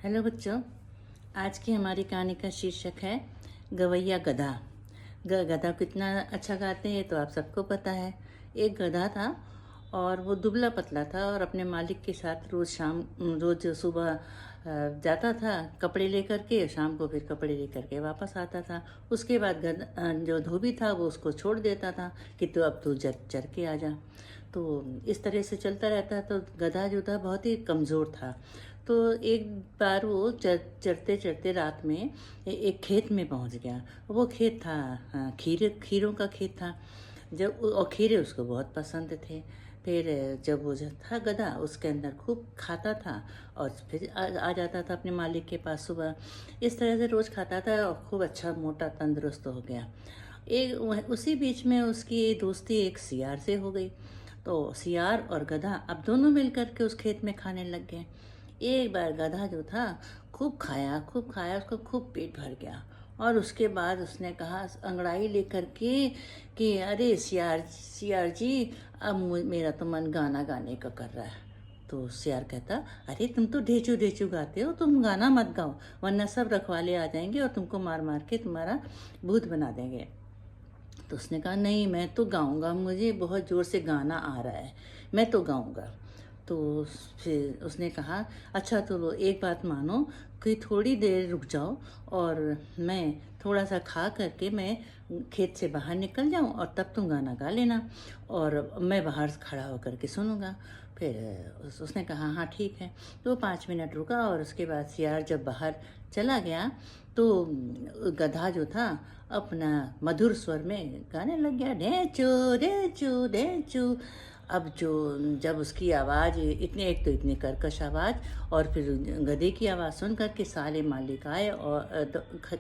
Hello बच्चों, आज की हमारी कहानी का शीर्षक है गवैया गधा। गधा कितना अच्छा गाते हैं तो आप सबको पता है। एक गधा था और वो दुबला पतला था और अपने मालिक के साथ रोज़ सुबह जाता था कपड़े लेकर के, शाम को फिर कपड़े लेकर के वापस आता था। उसके बाद जो धोबी था वो उसको छोड़ देता था कि अब तू चर के आ जा। तो इस तरह से चलता रहता। तो गधा जो था बहुत ही कमज़ोर था। तो एक बार वो चरते चरते रात में एक खेत में पहुंच गया। वो खेत था खीरों का खेत था। और खीरे उसको बहुत पसंद थे। फिर जब वो जो था गधा उसके अंदर खूब खाता था और फिर आ जाता था अपने मालिक के पास सुबह। इस तरह से रोज़ खाता था और खूब अच्छा मोटा तंदुरुस्त हो गया। उसी बीच में उसकी दोस्ती एक सियार से हो गई। तो सियार और गधा अब दोनों मिलकर के उस खेत में खाने लग गए। एक बार गधा जो था खूब खाया, उसको खूब पेट भर गया। और उसके बाद उसने कहा अंगड़ाई लेकर के कि अरे सियार जी, अब मेरा तो मन गाना गाने का कर रहा है। तो सियार कहता, अरे तुम तो ढेचू ढेचू गाते हो, तुम गाना मत गाओ, वरना सब रखवाले आ जाएंगे और तुमको मार मार के तुम्हारा भूत बना देंगे। तो उसने कहा नहीं, मैं तो गाऊंगा, मुझे बहुत ज़ोर से गाना आ रहा है, मैं तो गाऊंगा। तो फिर उसने कहा अच्छा तो लो, एक बात मानो कि थोड़ी देर रुक जाओ और मैं थोड़ा सा खा करके मैं खेत से बाहर निकल जाऊं और तब तुम गाना गा लेना और मैं बाहर खड़ा होकर के सुनूंगा। फिर उसने कहा हाँ ठीक है। तो 5 मिनट रुका और उसके बाद सियार जब बाहर चला गया तो गधा जो था अपना मधुर स्वर में गाने लग गया, ढेंचू ढेंचू ढेंचू। अब जब उसकी आवाज़ एक तो इतनी कर्कश आवाज़ और फिर गधे की आवाज़ सुन करके सारे मालिक आए और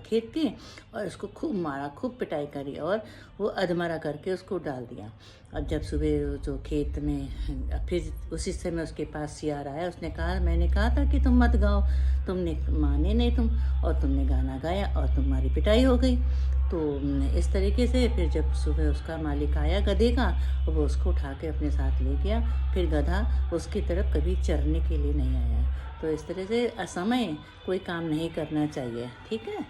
खेत के और उसको खूब मारा, खूब पिटाई करी और वो अधमरा करके उसको डाल दिया। और जब सुबह जो खेत में फिर उसी समय उसके पास सियार आया, उसने कहा मैंने कहा था कि तुम मत गाओ, तुमने माने नहीं तुम, और तुमने गाना गाया और तुम्हारी पिटाई हो गई। तो इस तरीके से फिर जब सुबह उसका मालिक आया गधे का, वो उसको उठा के अपने साथ ले गया। फिर गधा उसकी तरफ कभी चरने के लिए नहीं आया। तो इस तरह से असमय कोई काम नहीं करना चाहिए, ठीक है।